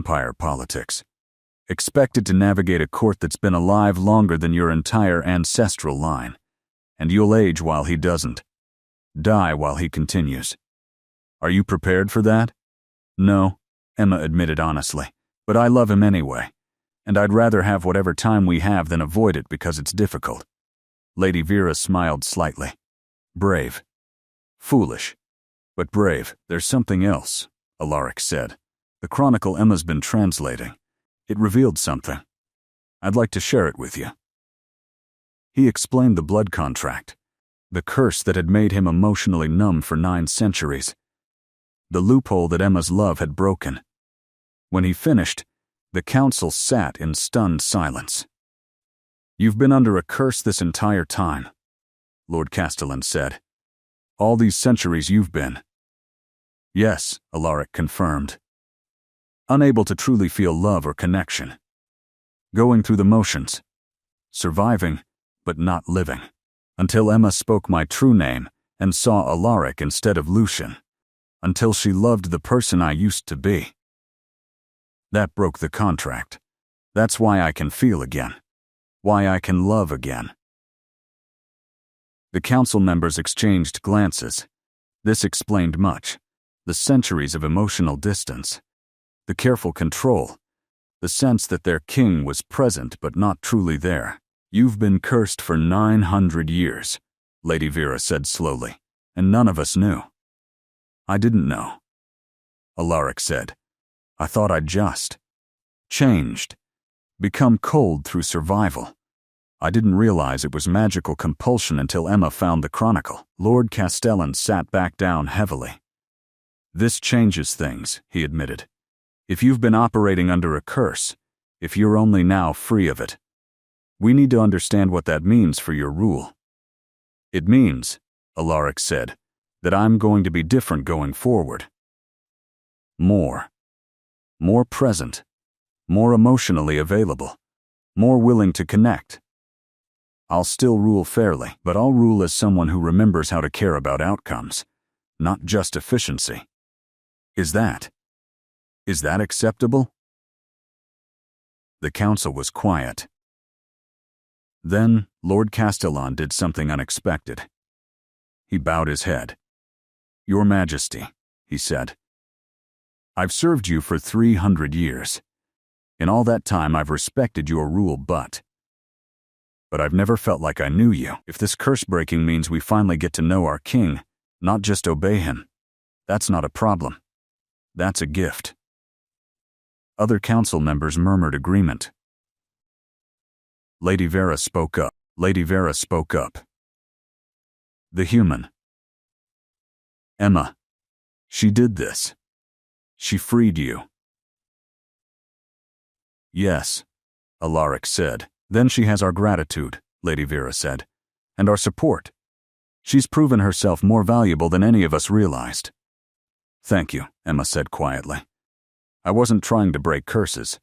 vampire politics. Expected to navigate a court that's been alive longer than your entire ancestral line. And you'll age while he doesn't. Die while he continues. Are you prepared for that? No, Emma admitted honestly, but I love him anyway, and I'd rather have whatever time we have than avoid it because it's difficult. Lady Vera smiled slightly. Brave. Foolish. But brave. There's something else, Alaric said. The chronicle Emma's been translating. It revealed something. I'd like to share it with you. He explained the blood contract, the curse that had made him emotionally numb for 9 centuries, the loophole that Emma's love had broken. When he finished, the council sat in stunned silence. You've been under a curse this entire time, Lord Castellan said. All these centuries you've been. Yes, Alaric confirmed. Unable to truly feel love or connection. Going through the motions. Surviving, but not living. Until Emma spoke my true name and saw Alaric instead of Lucian. Until she loved the person I used to be. That broke the contract. That's why I can feel again. Why I can love again. The council members exchanged glances. This explained much. The centuries of emotional distance. The careful control. The sense that their king was present but not truly there. You've been cursed for 900 years, Lady Vera said slowly, and none of us knew. I didn't know, Alaric said. I thought I'd just changed, become cold through survival. I didn't realize it was magical compulsion until Emma found the chronicle. Lord Castellan sat back down heavily. This changes things, he admitted. If you've been operating under a curse, if you're only now free of it, we need to understand what that means for your rule. It means, Alaric said, that I'm going to be different going forward. More present, more emotionally available, more willing to connect. I'll still rule fairly, but I'll rule as someone who remembers how to care about outcomes, not just efficiency. Is that acceptable? The council was quiet. Then Lord Castellan did something unexpected. He bowed his head. Your Majesty, he said. I've served you for 300 years. In all that time I've respected your rule, but I've never felt like I knew you. If this curse-breaking means we finally get to know our king, not just obey him, that's not a problem. That's a gift. Other council members murmured agreement. Lady Vera spoke up. The human. Emma. She did this. She freed you. Yes, Alaric said. Then she has our gratitude, Lady Vera said, and our support. She's proven herself more valuable than any of us realized. Thank you, Emma said quietly. I wasn't trying to break curses.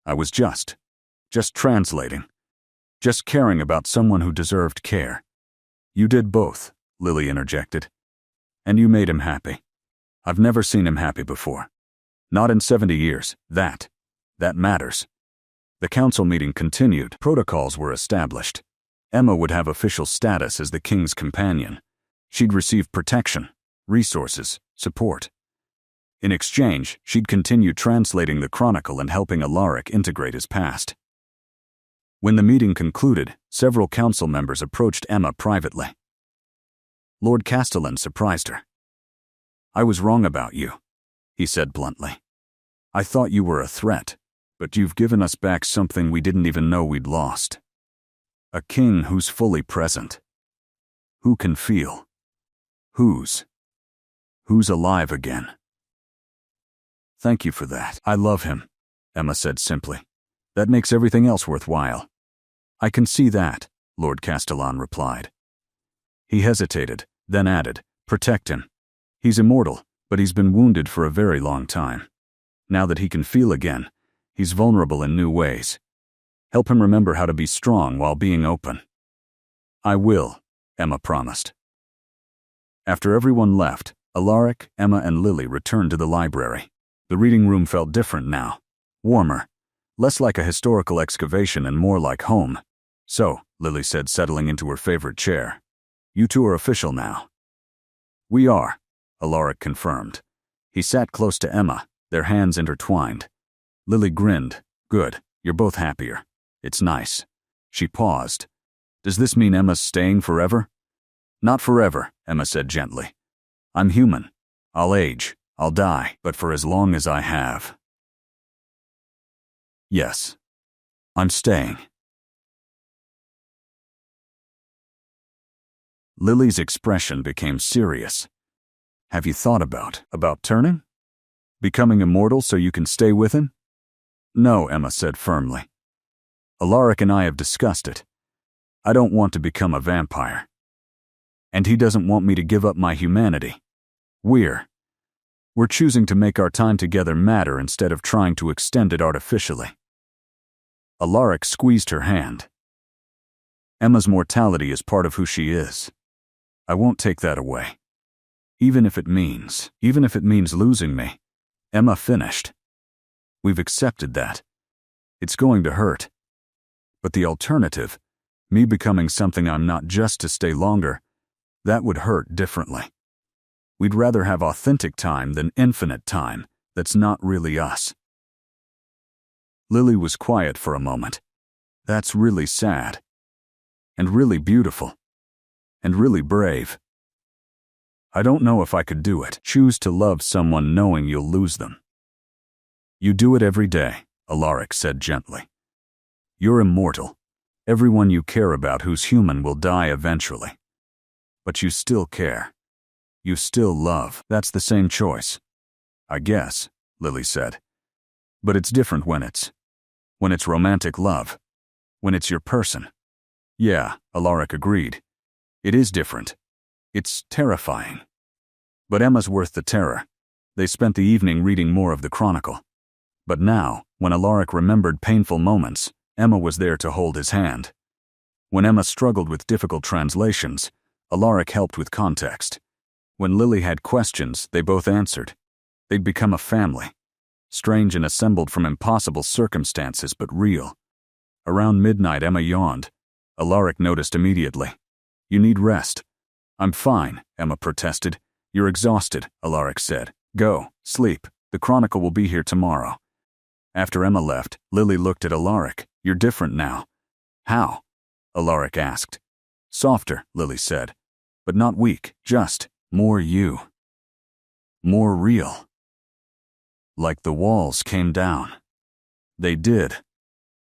I was just translating. Just caring about someone who deserved care. You did both, Lily interjected. And you made him happy. I've never seen him happy before. Not in 70 years. That matters. The council meeting continued. Protocols were established. Emma would have official status as the king's companion. She'd receive protection, resources, support. In exchange, she'd continue translating the chronicle and helping Alaric integrate his past. When the meeting concluded, several council members approached Emma privately. Lord Castellan surprised her. I was wrong about you, he said bluntly. I thought you were a threat, but you've given us back something we didn't even know we'd lost. A king who's fully present. Who can feel. Who's alive again. Thank you for that. I love him, Emma said simply. That makes everything else worthwhile. I can see that, Lord Castellan replied. He hesitated, then added, protect him. He's immortal, but he's been wounded for a very long time. Now that he can feel again, he's vulnerable in new ways. Help him remember how to be strong while being open. I will, Emma promised. After everyone left, Alaric, Emma, and Lily returned to the library. The reading room felt different now. Warmer. Less like a historical excavation and more like home. So, Lily said, settling into her favorite chair. You two are official now. We are, Alaric confirmed. He sat close to Emma, their hands intertwined. Lily grinned. Good, you're both happier. It's nice. She paused. Does this mean Emma's staying forever? Not forever, Emma said gently. I'm human. I'll age. I'll die, but for as long as I have. Yes. I'm staying. Lily's expression became serious. Have you thought about turning? Becoming immortal so you can stay with him? No, Emma said firmly. Alaric and I have discussed it. I don't want to become a vampire. And he doesn't want me to give up my humanity. We're choosing to make our time together matter instead of trying to extend it artificially. Alaric squeezed her hand. Emma's mortality is part of who she is. I won't take that away. Even if it means losing me, Emma finished. We've accepted that. It's going to hurt. But the alternative, me becoming something I'm not just to stay longer, that would hurt differently. We'd rather have authentic time than infinite time that's not really us. Lily was quiet for a moment. That's really sad. And really beautiful. And really brave. I don't know if I could do it. Choose to love someone knowing you'll lose them. You do it every day, Alaric said gently. You're immortal. Everyone you care about who's human will die eventually. But you still care. You still love. That's the same choice. I guess, Lily said. But it's different when it's romantic love. When it's your person. Yeah, Alaric agreed. It is different. It's terrifying. But Emma's worth the terror. They spent the evening reading more of the Chronicle. But now, when Alaric remembered painful moments, Emma was there to hold his hand. When Emma struggled with difficult translations, Alaric helped with context. When Lily had questions, they both answered. They'd become a family. Strange and assembled from impossible circumstances, but real. Around midnight, Emma yawned. Alaric noticed immediately. You need rest. I'm fine, Emma protested. You're exhausted, Alaric said. Go, sleep. The Chronicle will be here tomorrow. After Emma left, Lily looked at Alaric. You're different now. How? Alaric asked. Softer, Lily said. But not weak, just more you. More real. Like the walls came down. They did,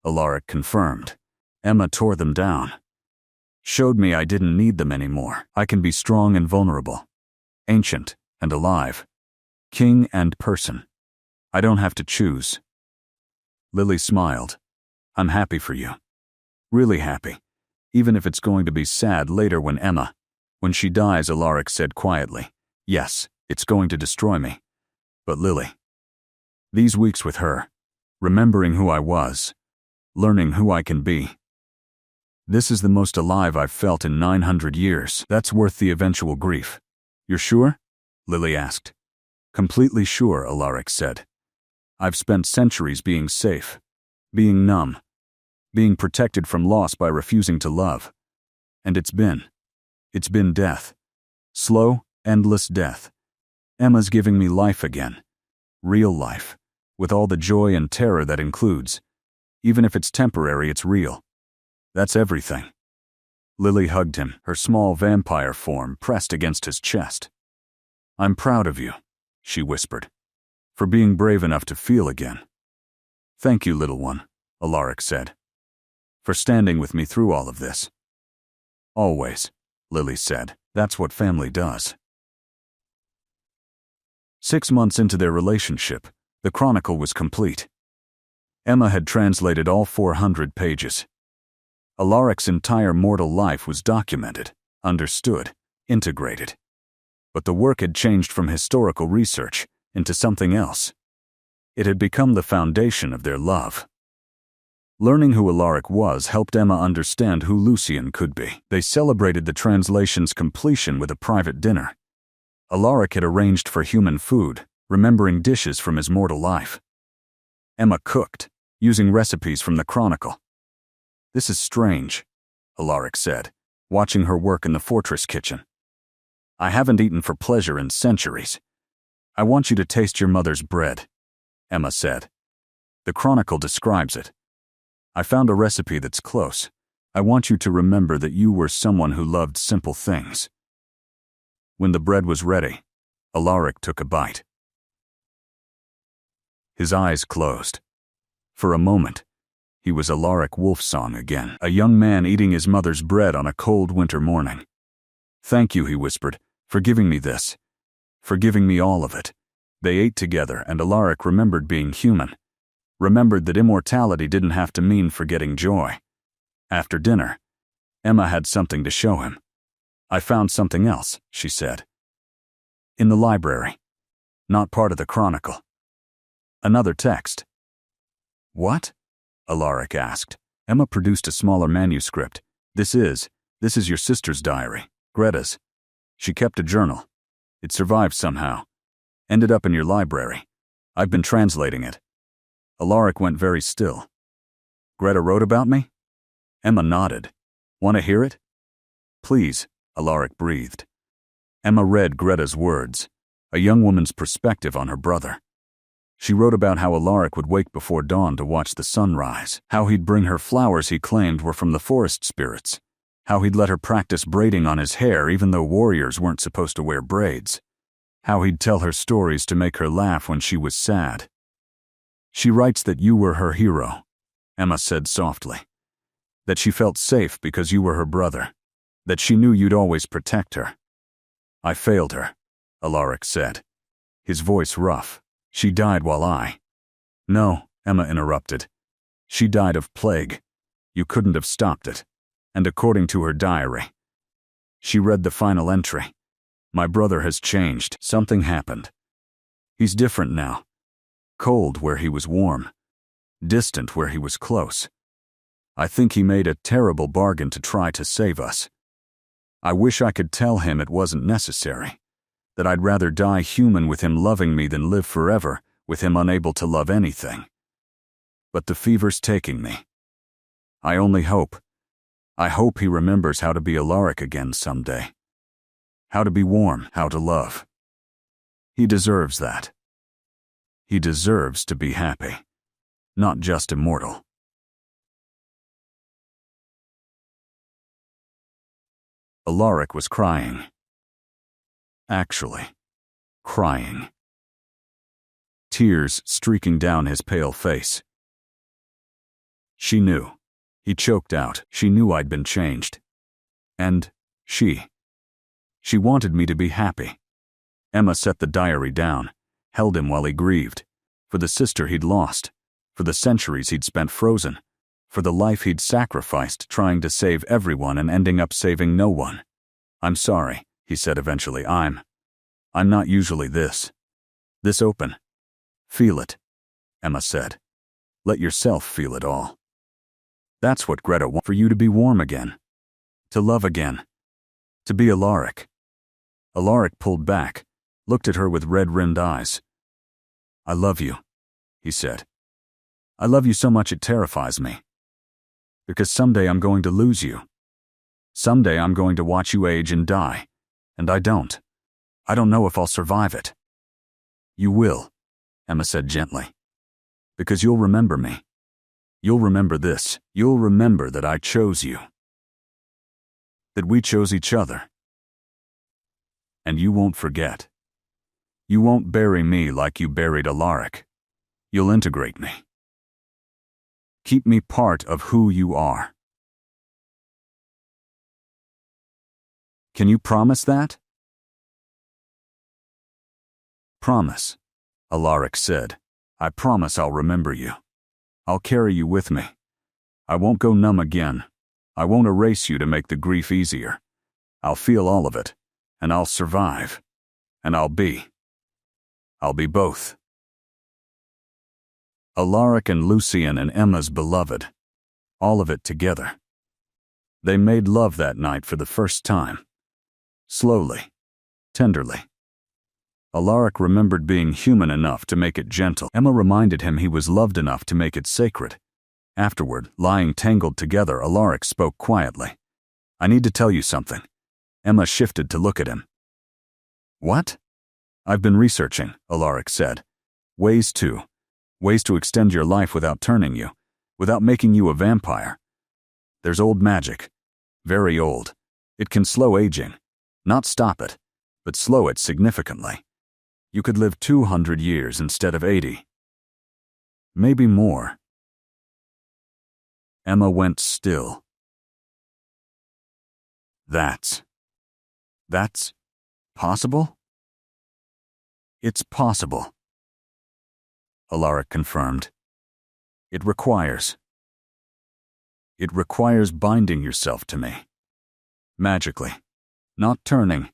Alaric confirmed. Emma tore them down. Showed me I didn't need them anymore. I can be strong and vulnerable. Ancient and alive. King and person. I don't have to choose. Lily smiled. I'm happy for you. Really happy. Even if it's going to be sad later when she dies, Alaric said quietly. Yes, it's going to destroy me. But Lily. These weeks with her, remembering who I was, learning who I can be. This is the most alive I've felt in 900 years. That's worth the eventual grief. You're sure? Lily asked. Completely sure, Alaric said. I've spent centuries being safe, being numb, being protected from loss by refusing to love. And it's been death. Slow, endless death. Emma's giving me life again. Real life. With all the joy and terror that includes. Even if it's temporary, it's real. That's everything. Lily hugged him, her small vampire form pressed against his chest. I'm proud of you, she whispered, for being brave enough to feel again. Thank you, little one, Alaric said, for standing with me through all of this. Always, Lily said. That's what family does. 6 months into their relationship, the Chronicle was complete. Emma had translated all 400 pages. Alaric's entire mortal life was documented, understood, integrated. But the work had changed from historical research into something else. It had become the foundation of their love. Learning who Alaric was helped Emma understand who Lucian could be. They celebrated the translation's completion with a private dinner. Alaric had arranged for human food, remembering dishes from his mortal life. Emma cooked, using recipes from the Chronicle. This is strange, Alaric said, watching her work in the fortress kitchen. I haven't eaten for pleasure in centuries. I want you to taste your mother's bread, Emma said. The Chronicle describes it. I found a recipe that's close. I want you to remember that you were someone who loved simple things. When the bread was ready, Alaric took a bite. His eyes closed. For a moment, he was Alaric Wolfsong again, a young man eating his mother's bread on a cold winter morning. Thank you, he whispered, for giving me this. For giving me all of it. They ate together, and Alaric remembered being human. Remembered that immortality didn't have to mean forgetting joy. After dinner, Emma had something to show him. I found something else, she said. In the library. Not part of the Chronicle. Another text. What? Alaric asked. Emma produced a smaller manuscript. This is your sister's diary, Greta's. She kept a journal. It survived somehow. Ended up in your library. I've been translating it. Alaric went very still. Greta wrote about me? Emma nodded. Want to hear it? Please, Alaric breathed. Emma read Greta's words, a young woman's perspective on her brother. She wrote about how Alaric would wake before dawn to watch the sun rise, how he'd bring her flowers he claimed were from the forest spirits, how he'd let her practice braiding on his hair even though warriors weren't supposed to wear braids, how he'd tell her stories to make her laugh when she was sad. She writes that you were her hero, Emma said softly. That she felt safe because you were her brother. That she knew you'd always protect her. I failed her, Alaric said, his voice rough. She died while I... No, Emma interrupted. She died of plague. You couldn't have stopped it. And according to her diary. She read the final entry. My brother has changed. Something happened. He's different now. Cold where he was warm. Distant where he was close. I think he made a terrible bargain to try to save us. I wish I could tell him it wasn't necessary. That I'd rather die human with him loving me than live forever with him unable to love anything. But the fever's taking me. I hope he remembers how to be Alaric again someday. How to be warm, how to love. He deserves that. He deserves to be happy, not just immortal. Alaric was crying. Actually, crying. Tears streaking down his pale face. She knew. He choked out. She knew I'd been changed. And she wanted me to be happy. Emma set the diary down, held him while he grieved, for the sister he'd lost, for the centuries he'd spent frozen, for the life he'd sacrificed trying to save everyone and ending up saving no one. I'm sorry, he said eventually. I'm not usually this open. Feel it, Emma said. Let yourself feel it all. That's what Greta wants, for you to be warm again, to love again, to be Alaric. Alaric pulled back, looked at her with red-rimmed eyes. I love you, he said. I love you so much it terrifies me. Because someday I'm going to lose you. Someday I'm going to watch you age and die, and I don't know if I'll survive it. You will, Emma said gently. Because you'll remember me. You'll remember this. You'll remember that I chose you. That we chose each other. And you won't forget. You won't bury me like you buried Alaric. You'll integrate me. Keep me part of who you are. Can you promise that? Promise, Alaric said. I promise I'll remember you. I'll carry you with me. I won't go numb again. I won't erase you to make the grief easier. I'll feel all of it, and I'll survive. And I'll be both. Alaric and Lucian and Emma's beloved. All of it together. They made love that night for the first time. Slowly, tenderly. Alaric remembered being human enough to make it gentle. Emma reminded him he was loved enough to make it sacred. Afterward, lying tangled together, Alaric spoke quietly. I need to tell you something. Emma shifted to look at him. What? I've been researching, Alaric said. Ways to extend your life without turning you, without making you a vampire. There's old magic. Very old. It can slow aging. Not stop it, but slow it significantly. You could live 200 years instead of 80. Maybe more. Emma went still. That's possible? It's possible, Alaric confirmed. It requires binding yourself to me. Magically. Not turning.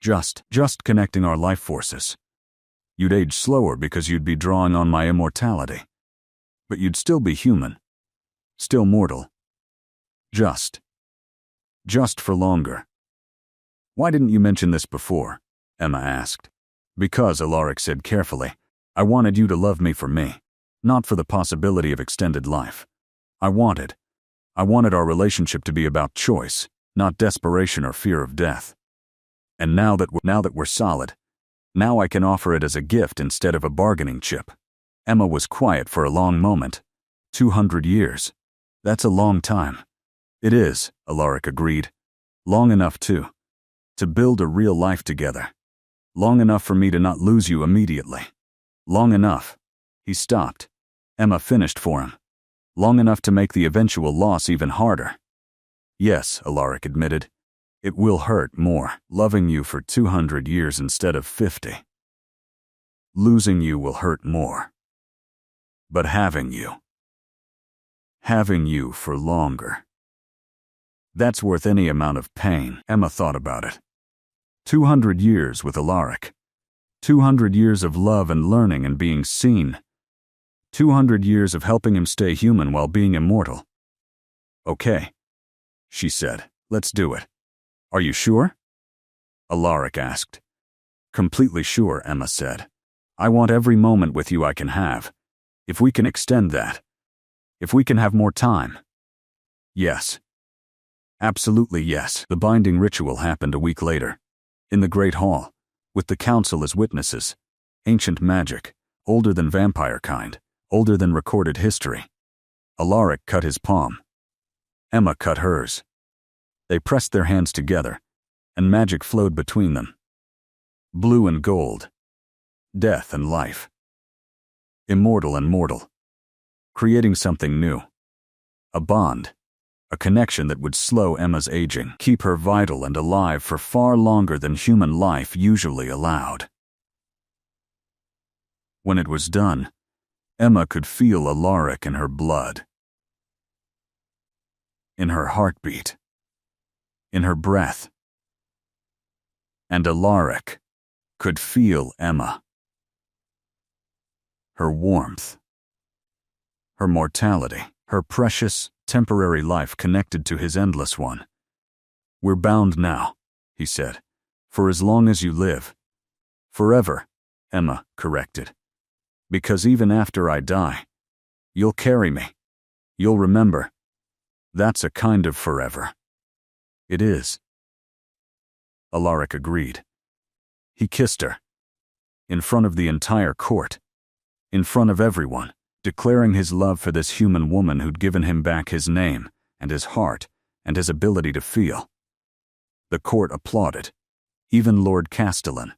Just connecting our life forces. You'd age slower because you'd be drawing on my immortality. But you'd still be human. Still mortal. Just for longer. Why didn't you mention this before? Emma asked. Because, Alaric said carefully, I wanted you to love me for me, not for the possibility of extended life. I wanted our relationship to be about choice, not desperation or fear of death. And now that we're solid, now I can offer it as a gift instead of a bargaining chip. Emma was quiet for a long moment. 200 years. That's a long time. It is, Alaric agreed. Long enough to build a real life together. Long enough for me to not lose you immediately. Long enough. He stopped. Emma finished for him. Long enough to make the eventual loss even harder. Yes, Alaric admitted. It will hurt more, loving you for 200 years instead of 50. Losing you will hurt more. But having you for longer. That's worth any amount of pain. Emma thought about it. 200 years with Alaric. 200 years of love and learning and being seen. 200 years of helping him stay human while being immortal. Okay, she said. Let's do it. Are you sure? Alaric asked. Completely sure, Emma said. I want every moment with you I can have. If we can extend that. If we can have more time. Yes. Absolutely yes. The binding ritual happened a week later. In the Great Hall, with the council as witnesses. Ancient magic, older than vampire kind, older than recorded history. Alaric cut his palm. Emma cut hers. They pressed their hands together, and magic flowed between them. Blue and gold. Death and life. Immortal and mortal. Creating something new. A bond. A connection that would slow Emma's aging, keep her vital and alive for far longer than human life usually allowed. When it was done, Emma could feel Alaric in her blood. In her heartbeat. In her breath. And Alaric could feel Emma. Her warmth. Her mortality. Her precious, temporary life connected to his endless one. We're bound now, he said, for as long as you live. Forever, Emma corrected. Because even after I die, you'll carry me. You'll remember. That's a kind of forever. It is. Alaric agreed. He kissed her. In front of the entire court. In front of everyone. Declaring his love for this human woman who'd given him back his name, and his heart, and his ability to feel. The court applauded. Even Lord Castellan.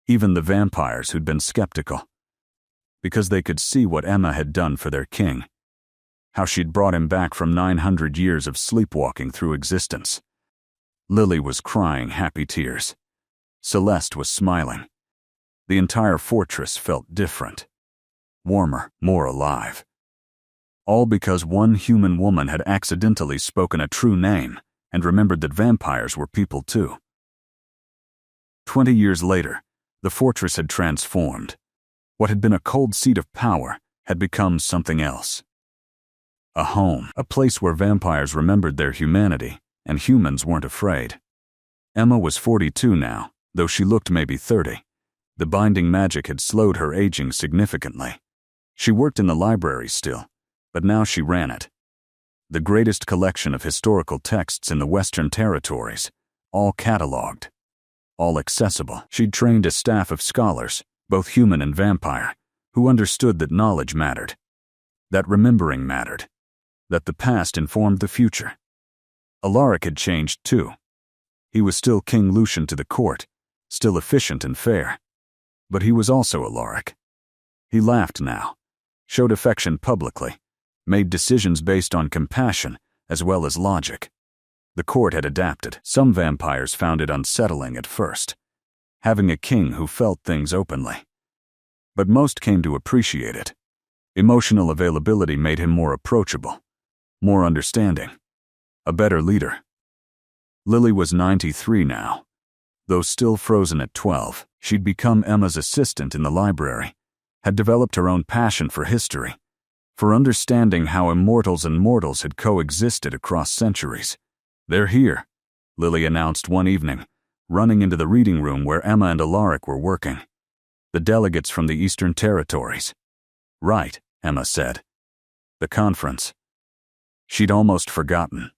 Even the vampires who'd been skeptical. Because they could see what Emma had done for their king. How she'd brought him back from 900 years of sleepwalking through existence. Lily was crying happy tears. Celeste was smiling. The entire fortress felt different. Warmer, more alive. All because one human woman had accidentally spoken a true name and remembered that vampires were people too. 20 years later, the fortress had transformed. What had been a cold seat of power had become something else. A home, a place where vampires remembered their humanity and humans weren't afraid. Emma was 42 now, though she looked maybe 30, The binding magic had slowed her aging significantly. She worked in the library still, but now she ran it. The greatest collection of historical texts in the Western Territories, all cataloged, all accessible. She'd trained a staff of scholars, both human and vampire, who understood that knowledge mattered, that remembering mattered, that the past informed the future. Alaric had changed too. He was still King Lucian to the court, still efficient and fair. But he was also Alaric. He laughed now, showed affection publicly, made decisions based on compassion as well as logic. The court had adapted. Some vampires found it unsettling at first, having a king who felt things openly. But most came to appreciate it. Emotional availability made him more approachable, more understanding, a better leader. Lily was 93 now. Though still frozen at 12, she'd become Emma's assistant in the library, had developed her own passion for history, for understanding how immortals and mortals had coexisted across centuries. "They're here," Lily announced one evening, running into the reading room where Emma and Alaric were working. "The delegates from the Eastern Territories." "Right," Emma said. "The conference." She'd almost forgotten.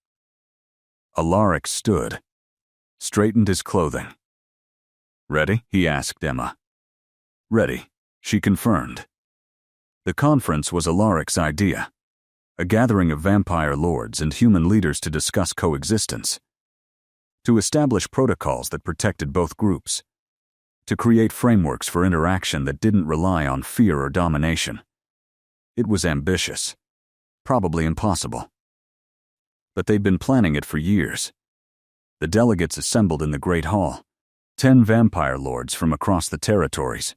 Alaric stood, straightened his clothing. "Ready?" he asked Emma. "Ready," she confirmed. The conference was Alaric's idea, a gathering of vampire lords and human leaders to discuss coexistence, to establish protocols that protected both groups, to create frameworks for interaction that didn't rely on fear or domination. It was ambitious, probably impossible. But they'd been planning it for years. The delegates assembled in the Great Hall, 10 vampire lords from across the territories,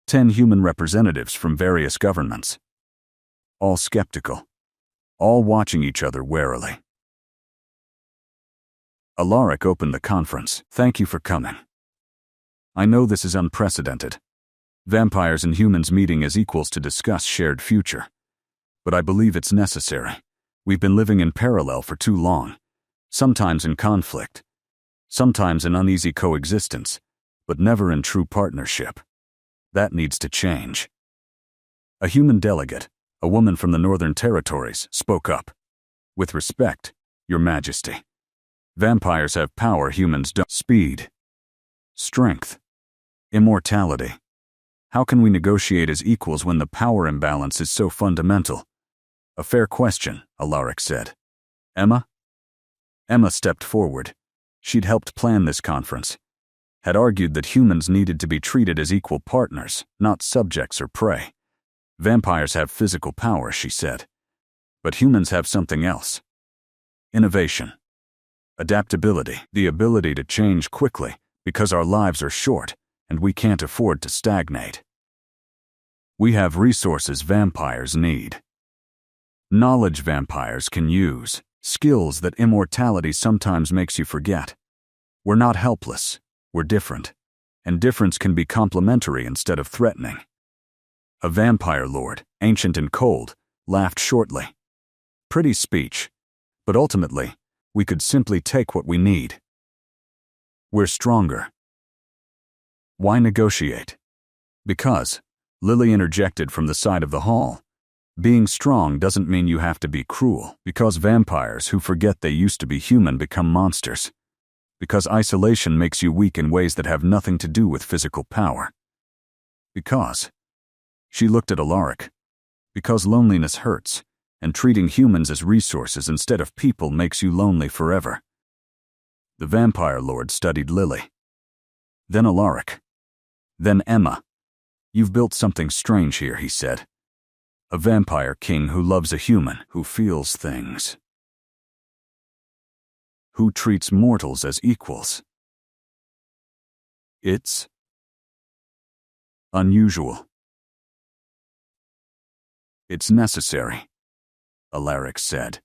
10 human representatives from various governments, all skeptical, all watching each other warily. Alaric opened the conference. "Thank you for coming. I know this is unprecedented. Vampires and humans meeting as equals to discuss shared future. But I believe it's necessary. We've been living in parallel for too long, sometimes in conflict, sometimes in uneasy coexistence, but never in true partnership. That needs to change." A human delegate, a woman from the Northern Territories, spoke up. "With respect, Your Majesty. Vampires have power humans don't. Speed, strength, immortality. How can we negotiate as equals when the power imbalance is so fundamental?" "A fair question," Alaric said. "Emma?" Emma stepped forward. She'd helped plan this conference, had argued that humans needed to be treated as equal partners, not subjects or prey. "Vampires have physical power," she said. "But humans have something else. Innovation. Adaptability. The ability to change quickly because our lives are short and we can't afford to stagnate. We have resources vampires need. Knowledge vampires can use. Skills that immortality sometimes makes you forget. We're not helpless. We're different. And difference can be complementary instead of threatening." A vampire lord, ancient and cold, laughed shortly. "Pretty speech. But ultimately, we could simply take what we need. We're stronger." "Why negotiate?" "Because," Lily interjected from the side of the hall, "being strong doesn't mean you have to be cruel. Because vampires who forget they used to be human become monsters. Because isolation makes you weak in ways that have nothing to do with physical power. Because," she looked at Alaric, "because loneliness hurts, and treating humans as resources instead of people makes you lonely forever." The vampire lord studied Lily. Then Alaric. Then Emma. "You've built something strange here," he said. "A vampire king who loves a human, who feels things, who treats mortals as equals. It's unusual. It's necessary," Alaric said.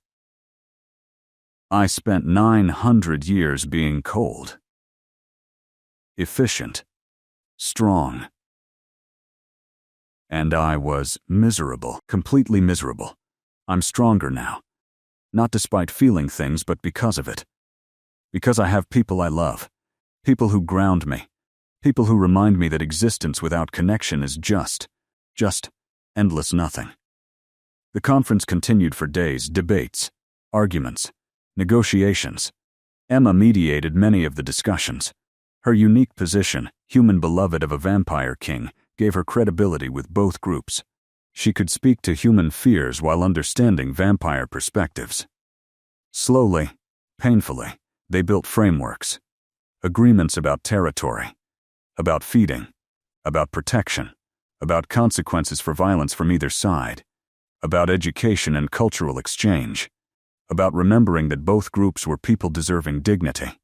"I spent 900 years being cold, efficient, strong. And I was miserable, completely miserable. I'm stronger now. Not despite feeling things, but because of it. Because I have people I love, people who ground me, People who remind me that existence without connection is just endless nothing. The conference continued for days, debates, arguments, negotiations. Emma mediated many of the discussions. Her unique position, human beloved of a vampire king, gave her credibility with both groups. She could speak to human fears while understanding vampire perspectives. Slowly, painfully, they built frameworks, agreements about territory, about feeding, about protection, about consequences for violence from either side, about education and cultural exchange, about remembering that both groups were people deserving dignity.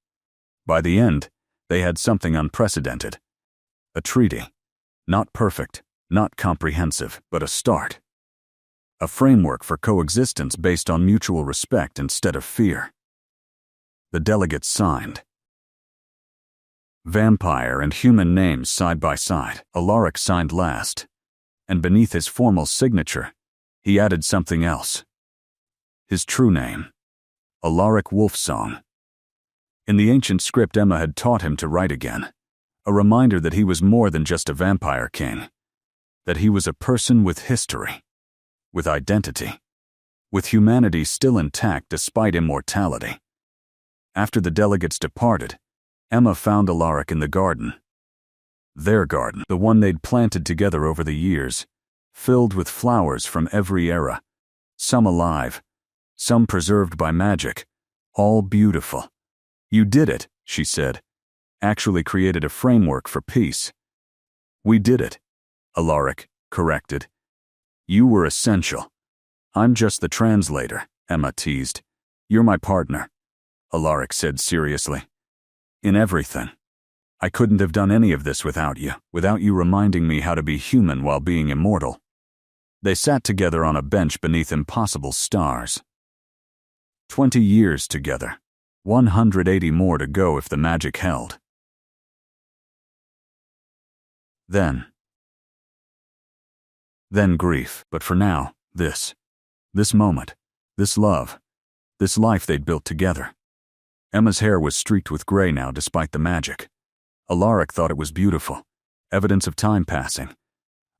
By the end, they had something unprecedented. A treaty. Not perfect, not comprehensive, but a start. A framework for coexistence based on mutual respect instead of fear. The delegates signed. Vampire and human names side by side. Alaric signed last, and beneath his formal signature, he added something else. His true name, Alaric Wolfsong. In the ancient script Emma had taught him to write again, a reminder that he was more than just a vampire king, that he was a person with history, with identity, with humanity still intact despite immortality. After the delegates departed, Emma found Alaric in the garden. Their garden, the one they'd planted together over the years, filled with flowers from every era, some alive, some preserved by magic, all beautiful. You did it, she said. Actually created a framework for peace. We did it, Alaric corrected. You were essential. I'm just the translator, Emma teased. You're my partner, Alaric said seriously. In everything. I couldn't have done any of this without you reminding me how to be human while being immortal. They sat together on a bench beneath impossible stars. 20 years together. 180 more to go if the magic held. Then grief, but for now, this moment, this love, this life they'd built together. Emma's hair was streaked with gray now despite the magic. Alaric thought it was beautiful, evidence of time passing,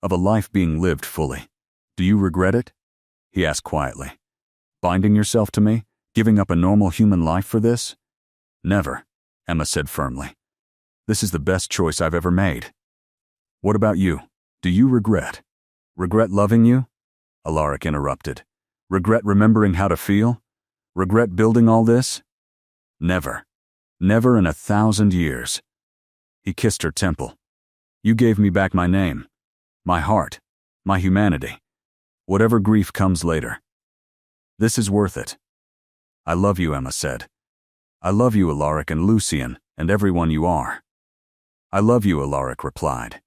of a life being lived fully. Do you regret it? He asked quietly. Binding yourself to me? Giving up a normal human life for this? Never, Emma said firmly. This is the best choice I've ever made. What about you? Do you regret? Regret loving you? Alaric interrupted. Regret remembering how to feel? Regret building all this? Never. Never in 1,000 years. He kissed her temple. You gave me back my name, my heart, my humanity. Whatever grief comes later. This is worth it. I love you, Emma said. I love you, Alaric and Lucian, and everyone you are. I love you, Alaric replied.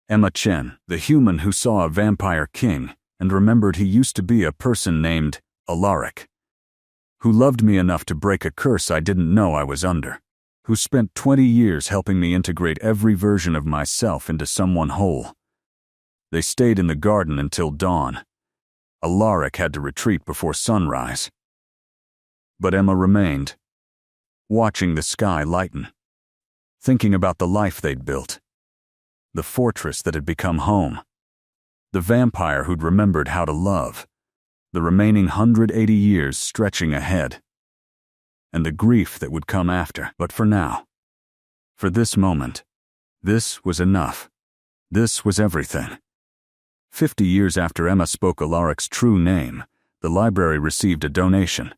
Emma Chen, the human who saw a vampire king and remembered he used to be a person named Alaric, who loved me enough to break a curse I didn't know I was under, who spent 20 years helping me integrate every version of myself into someone whole. They stayed in the garden until dawn. Alaric had to retreat before sunrise. But Emma remained, watching the sky lighten, thinking about the life they'd built, the fortress that had become home, the vampire who'd remembered how to love, the remaining 180 years stretching ahead, and the grief that would come after. But for now, for this moment, this was enough. This was everything. 50 years after Emma spoke Alaric's true name, the library received a donation,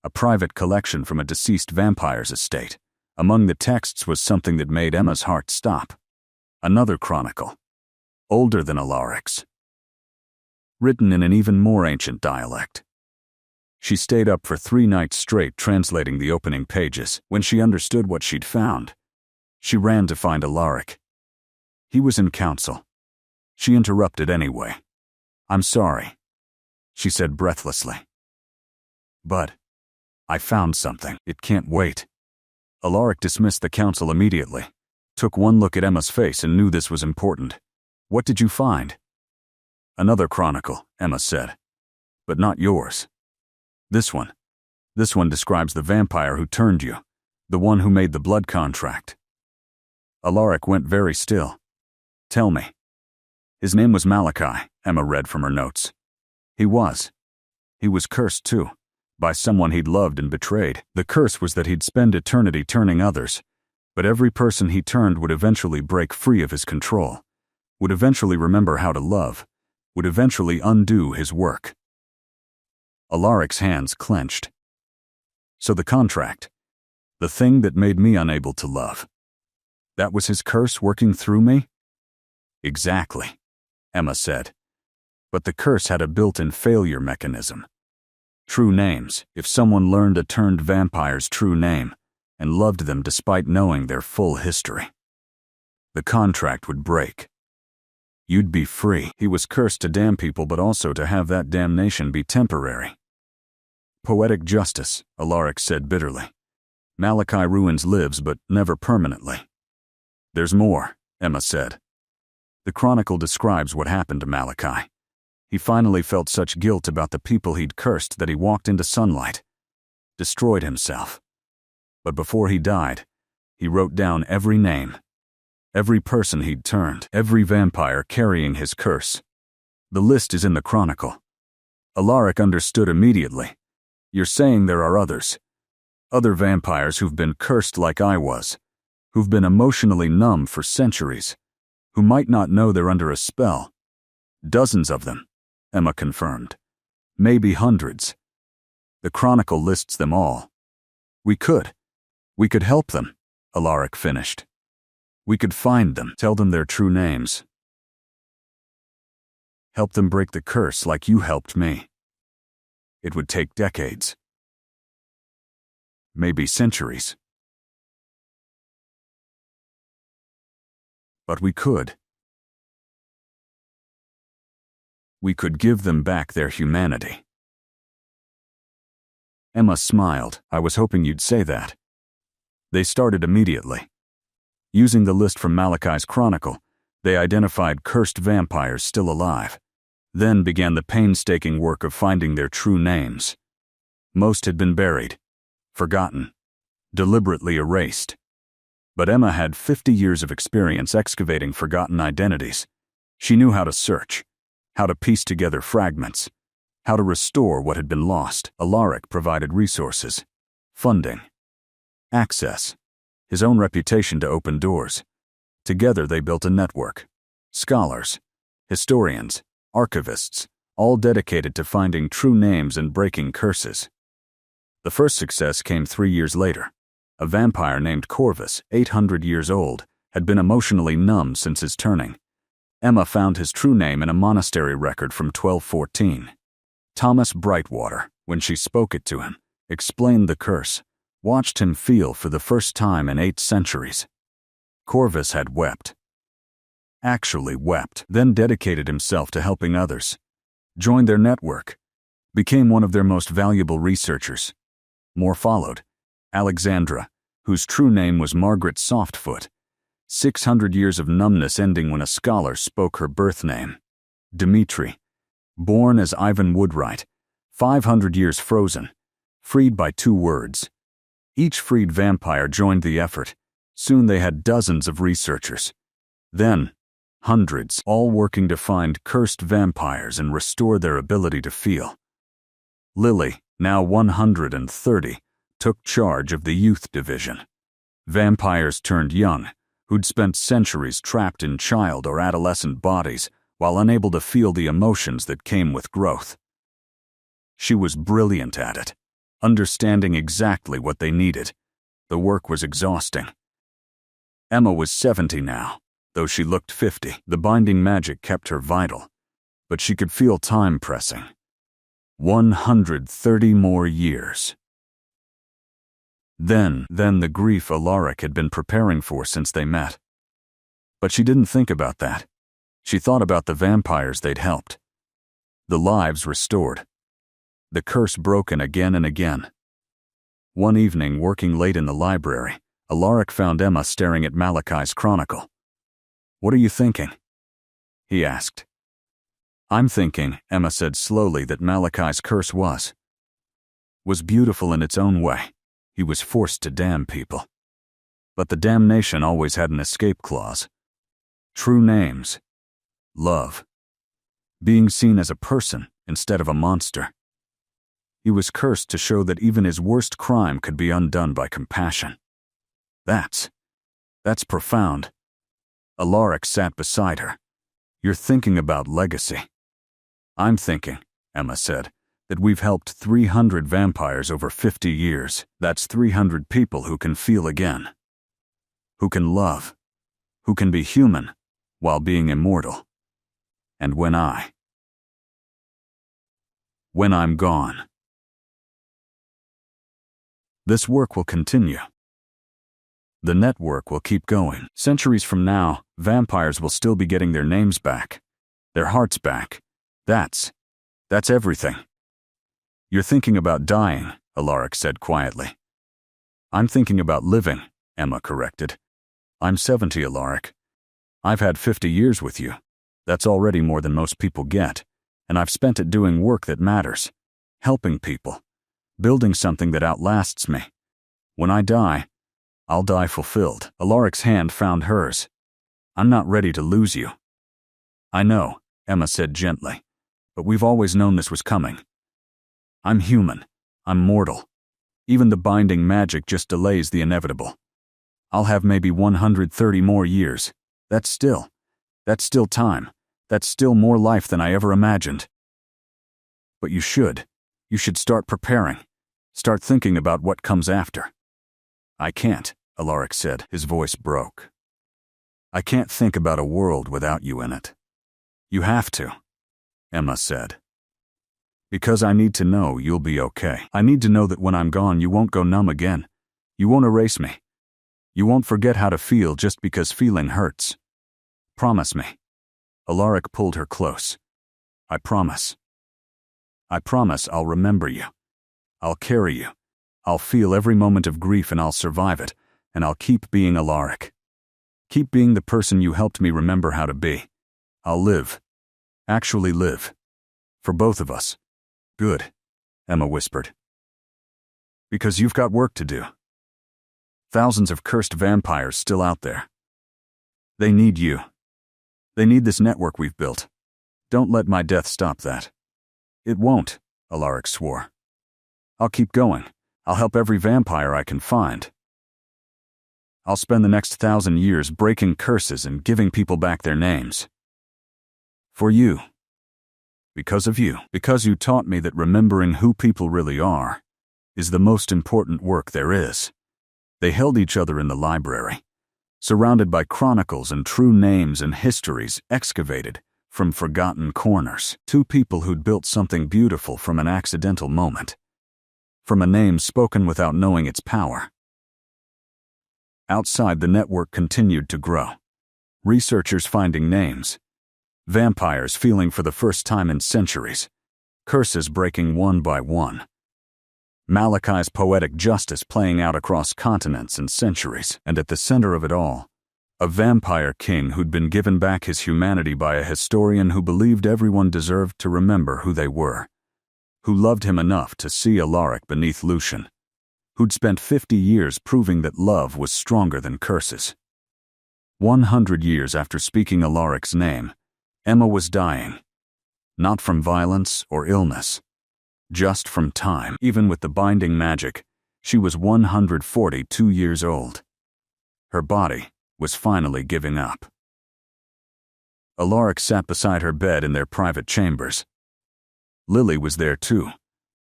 a private collection from a deceased vampire's estate. Among the texts was something that made Emma's heart stop. Another chronicle, older than Alaric's, written in an even more ancient dialect. She stayed up for 3 nights straight translating the opening pages. When she understood what she'd found, she ran to find Alaric. He was in council. She interrupted anyway. I'm sorry, she said breathlessly. But I found something. It can't wait. Alaric dismissed the council immediately, took one look at Emma's face and knew this was important. What did you find? Another chronicle, Emma said. But not yours. This one describes the vampire who turned you, the one who made the blood contract. Alaric went very still. Tell me. His name was Malachi, Emma read from her notes. He was cursed too, by someone he'd loved and betrayed. The curse was that he'd spend eternity turning others, but every person he turned would eventually break free of his control, would eventually remember how to love, would eventually undo his work. Alaric's hands clenched. So the contract, the thing that made me unable to love, that was his curse working through me? Exactly, Emma said. But the curse had a built-in failure mechanism. True names. If someone learned a turned vampire's true name and loved them despite knowing their full history, the contract would break. You'd be free. He was cursed to damn people, but also to have that damnation be temporary. Poetic justice, Alaric said bitterly. Malachi ruins lives, but never permanently. There's more, Emma said. The chronicle describes what happened to Malachi. He finally felt such guilt about the people he'd cursed that he walked into sunlight, destroyed himself. But before he died, he wrote down every name, every person he'd turned, every vampire carrying his curse. The list is in the chronicle. Alaric understood immediately. You're saying there are others. Other vampires who've been cursed like I was, who've been emotionally numb for centuries, who might not know they're under a spell. Dozens of them, Emma confirmed. Maybe hundreds. The chronicle lists them all. We could help them, Alaric finished. We could find them, tell them their true names. Help them break the curse like you helped me. It would take decades. Maybe centuries. But we could. We could give them back their humanity. Emma smiled. I was hoping you'd say that. They started immediately. Using the list from Malachi's chronicle, they identified cursed vampires still alive. Then began the painstaking work of finding their true names. Most had been buried, forgotten, deliberately erased. But Emma had 50 years of experience excavating forgotten identities. She knew how to search, how to piece together fragments, how to restore what had been lost. Alaric provided resources, funding, access, his own reputation to open doors. Together they built a network. Scholars, historians, archivists, all dedicated to finding true names and breaking curses. The first success came 3 years later. A vampire named Corvus, 800 years old, had been emotionally numb since his turning. Emma found his true name in a monastery record from 1214. Thomas Brightwater, when she spoke it to him, explained the curse, watched him feel for the first time in 8 centuries. Corvus had wept. Actually wept, then dedicated himself to helping others, joined their network, became one of their most valuable researchers. More followed. Alexandra, whose true name was Margaret Softfoot, 600 years of numbness ending when a scholar spoke her birth name. Dmitri, born as Ivan Woodwright, 500 years frozen, freed by 2 words. Each freed vampire joined the effort. Soon they had dozens of researchers. Then, hundreds, all working to find cursed vampires and restore their ability to feel. Lily, now 130, took charge of the youth division. Vampires turned young, who'd spent centuries trapped in child or adolescent bodies while unable to feel the emotions that came with growth. She was brilliant at it, understanding exactly what they needed. The work was exhausting. Emma was 70 now, though she looked 50. The binding magic kept her vital, but she could feel time pressing. 130 more years. Then the grief Alaric had been preparing for since they met. But she didn't think about that. She thought about the vampires they'd helped. The lives restored. The curse broken again and again. One evening, working late in the library, Alaric found Emma staring at Malachi's chronicle. "What are you thinking?" he asked. "I'm thinking," Emma said slowly, "that Malachi's curse was beautiful in its own way. He was forced to damn people. But the damnation always had an escape clause. True names. Love. Being seen as a person instead of a monster. He was cursed to show that even his worst crime could be undone by compassion. That's profound. Alaric sat beside her. You're thinking about legacy. I'm thinking, Emma said, that we've helped 300 vampires over 50 years. That's 300 people who can feel again. Who can love. Who can be human while being immortal. And when I'm gone. This work will continue. The network will keep going. Centuries from now, vampires will still be getting their names back, their hearts back. That's everything. You're thinking about dying, Alaric said quietly. I'm thinking about living, Emma corrected. I'm 70, Alaric. I've had 50 years with you. That's already more than most people get, and I've spent it doing work that matters, helping people, building something that outlasts me. When I die, I'll die fulfilled. Alaric's hand found hers. I'm not ready to lose you. I know, Emma said gently, but we've always known this was coming. I'm human. I'm mortal. Even the binding magic just delays the inevitable. I'll have maybe 130 more years. That's still time. That's still more life than I ever imagined. But you should start preparing. Start thinking about what comes after. I can't, Alaric said. His voice broke. I can't think about a world without you in it. You have to, Emma said. Because I need to know you'll be okay. I need to know that when I'm gone you won't go numb again. You won't erase me. You won't forget how to feel just because feeling hurts. Promise me. Alaric pulled her close. I promise. I promise I'll remember you. I'll carry you. I'll feel every moment of grief and I'll survive it, and I'll keep being Alaric. Keep being the person you helped me remember how to be. I'll live. Actually live. For both of us. Good, Emma whispered. Because you've got work to do. Thousands of cursed vampires still out there. They need you. They need this network we've built. Don't let my death stop that. It won't, Alaric swore. I'll keep going. I'll help every vampire I can find. I'll spend the next 1,000 years breaking curses and giving people back their names. For you. Because of you. Because you taught me that remembering who people really are is the most important work there is. They held each other in the library, surrounded by chronicles and true names and histories excavated from forgotten corners. Two people who'd built something beautiful from an accidental moment. From a name spoken without knowing its power. Outside, the network continued to grow. Researchers finding names. Vampires feeling for the first time in centuries. Curses breaking one by one. Malachi's poetic justice playing out across continents and centuries. And at the center of it all, a vampire king who'd been given back his humanity by a historian who believed everyone deserved to remember who they were. Who loved him enough to see Alaric beneath Lucian. Who'd spent 50 years proving that love was stronger than curses. 100 years after speaking Alaric's name, Emma was dying. Not from violence or illness. Just from time. Even with the binding magic, she was 142 years old. Her body was finally giving up. Alaric sat beside her bed in their private chambers. Lily was there too,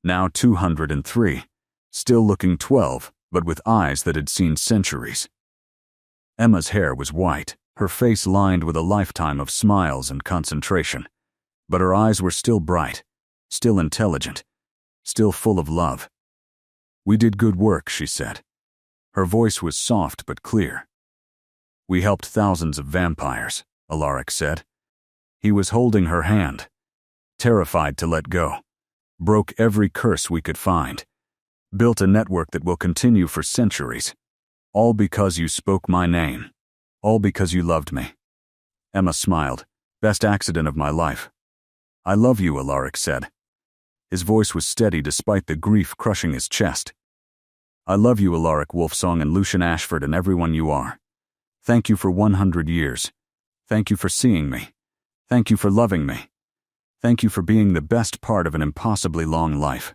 now 203, still looking 12, but with eyes that had seen centuries. Emma's hair was white, her face lined with a lifetime of smiles and concentration, but her eyes were still bright, still intelligent, still full of love. We did good work, she said. Her voice was soft but clear. We helped thousands of vampires, Alaric said. He was holding her hand. Terrified to let go. Broke every curse we could find. Built a network that will continue for centuries. All because you spoke my name. All because you loved me. Emma smiled. Best accident of my life. I love you, Alaric said. His voice was steady despite the grief crushing his chest. I love you, Alaric Wolfsong and Lucian Ashford and everyone you are. Thank you for 100 years. Thank you for seeing me. Thank you for loving me. Thank you for being the best part of an impossibly long life.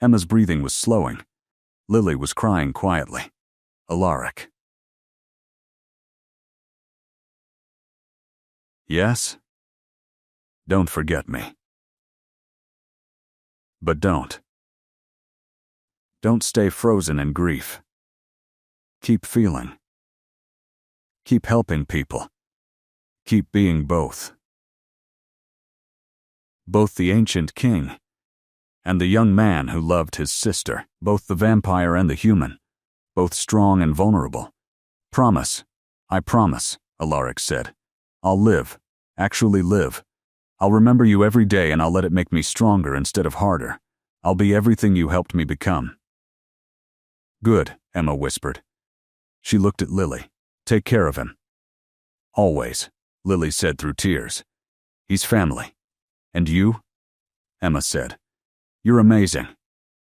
Emma's breathing was slowing. Lily was crying quietly. Alaric. Yes? Don't forget me. But don't. Don't stay frozen in grief. Keep feeling. Keep helping people. Keep being both. Both the ancient king and the young man who loved his sister, both the vampire and the human, both strong and vulnerable. Promise. I promise, Alaric said. I'll live, actually live. I'll remember you every day and I'll let it make me stronger instead of harder. I'll be everything you helped me become. Good, Emma whispered. She looked at Lily. Take care of him. Always, Lily said through tears. He's family. And you? Emma said. You're amazing.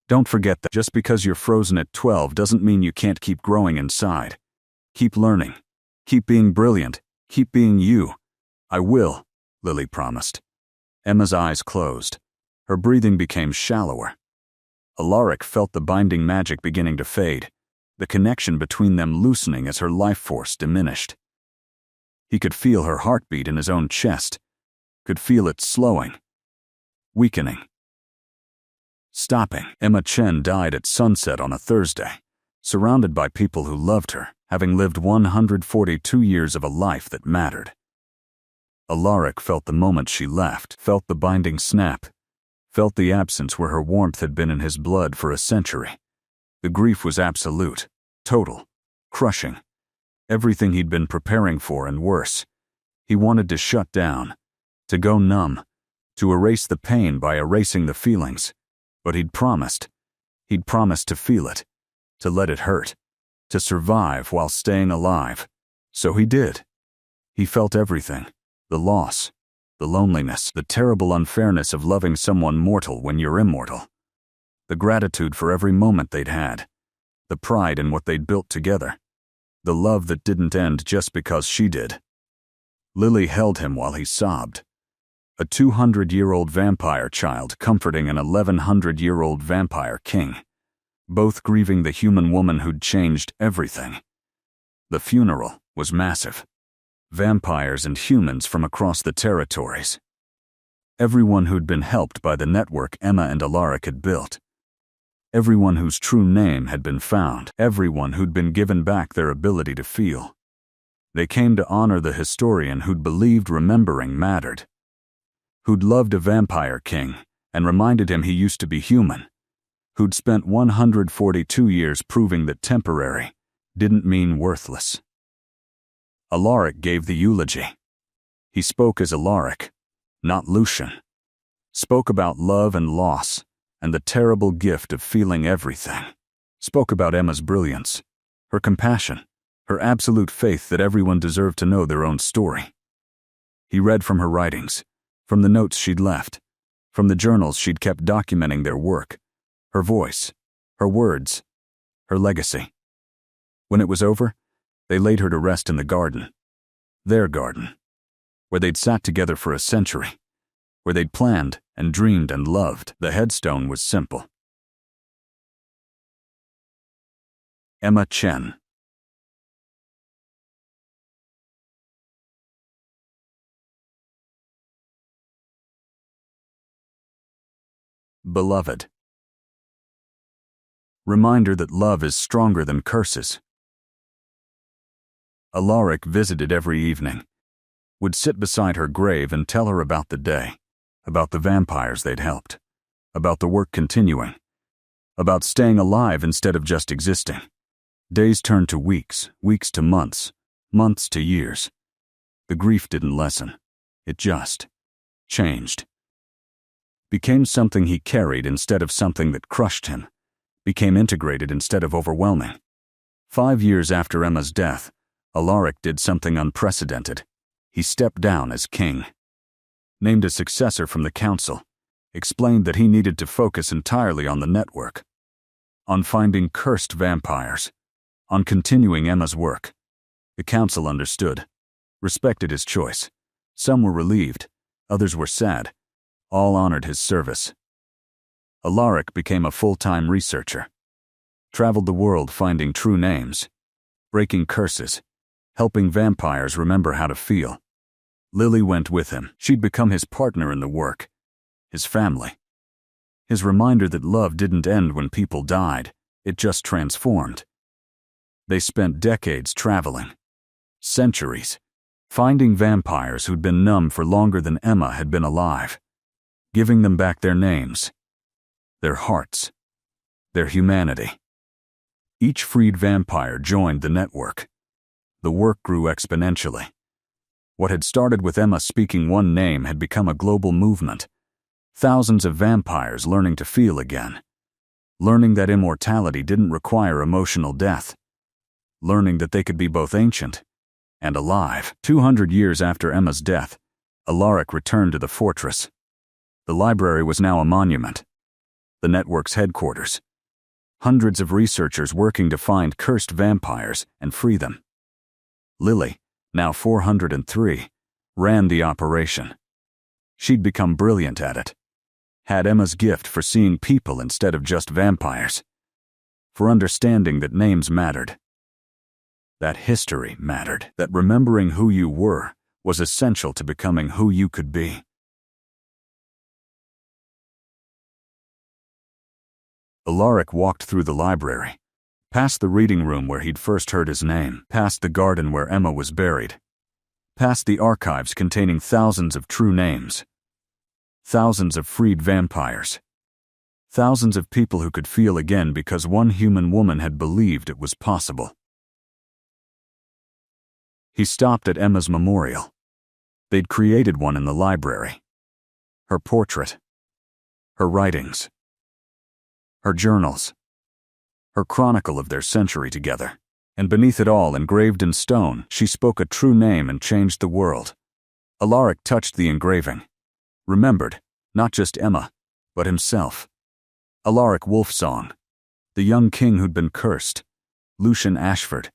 Don't forget that just because you're frozen at 12 doesn't mean you can't keep growing inside. Keep learning. Keep being brilliant. Keep being you. I will, Lily promised. Emma's eyes closed. Her breathing became shallower. Alaric felt the binding magic beginning to fade, the connection between them loosening as her life force diminished. He could feel her heartbeat in his own chest, could feel it slowing, weakening, stopping. Emma Chen died at sunset on a Thursday, surrounded by people who loved her, having lived 142 years of a life that mattered. Alaric felt the moment she left, felt the binding snap, felt the absence where her warmth had been in his blood for a century. The grief was absolute, total, crushing. Everything he'd been preparing for and worse. He wanted to shut down, to go numb, to erase the pain by erasing the feelings. But he'd promised to feel it, to let it hurt, to survive while staying alive. So he did. He felt everything, the loss, the loneliness, the terrible unfairness of loving someone mortal when you're immortal, the gratitude for every moment they'd had, the pride in what they'd built together, the love that didn't end just because she did. Lily held him while he sobbed. A 200-year-old vampire child comforting an 1100-year-old vampire king, both grieving the human woman who'd changed everything. The funeral was massive. Vampires and humans from across the territories. Everyone who'd been helped by the network Emma and Alaric had built. Everyone whose true name had been found. Everyone who'd been given back their ability to feel. They came to honor the historian who'd believed remembering mattered. Who'd loved a vampire king and reminded him he used to be human. Who'd spent 142 years proving that temporary didn't mean worthless. Alaric gave the eulogy. He spoke as Alaric, not Lucian. Spoke about love and loss and the terrible gift of feeling everything. Spoke about Emma's brilliance, her compassion, her absolute faith that everyone deserved to know their own story. He read from her writings, from the notes she'd left, from the journals she'd kept documenting their work, her voice, her words, her legacy. When it was over, they laid her to rest in the garden, their garden, where they'd sat together for a century, where they'd planned and dreamed and loved. The headstone was simple. Emma Chen. Beloved. Reminder that love is stronger than curses. Alaric visited every evening, would sit beside her grave and tell her about the day, about the vampires they'd helped, about the work continuing, about staying alive instead of just existing. Days turned to weeks, weeks to months, months to years. The grief didn't lessen. It just changed. Became something he carried instead of something that crushed him. Became integrated instead of overwhelming. 5 years after Emma's death, Alaric did something unprecedented. He stepped down as king. Named a successor from the council. Explained that he needed to focus entirely on the network. on finding cursed vampires, on continuing Emma's work. The council understood, respected his choice. Some were relieved, others were sad. All honored his service. Alaric became a full-time researcher. Traveled the world finding true names, breaking curses, helping vampires remember how to feel. Lily went with him. She'd become his partner in the work, his family. His reminder that love didn't end when people died, it just transformed. They spent decades traveling, centuries, finding vampires who'd been numb for longer than Emma had been alive, giving them back their names, their hearts, their humanity. Each freed vampire joined the network. The work grew exponentially. What had started with Emma speaking one name had become a global movement. Thousands of vampires learning to feel again. Learning that immortality didn't require emotional death. Learning that they could be both ancient and alive. 200 years after Emma's death, Alaric returned to the fortress. The library was now a monument. The network's headquarters. Hundreds of researchers working to find cursed vampires and free them. Lily, now 403, ran the operation. She'd become brilliant at it. Had Emma's gift for seeing people instead of just vampires. For understanding that names mattered. That history mattered. That remembering who you were was essential to becoming who you could be. Alaric walked through the library, past the reading room where he'd first heard his name, past the garden where Emma was buried, past the archives containing thousands of true names, thousands of freed vampires, thousands of people who could feel again because one human woman had believed it was possible. He stopped at Emma's memorial. They'd created one in the library. Her portrait, her writings, her journals, her chronicle of their century together. And beneath it all, engraved in stone, she spoke a true name and changed the world. Alaric touched the engraving. Remembered, not just Emma, but himself. Alaric Wolfsong, the young king who'd been cursed. Lucian Ashford,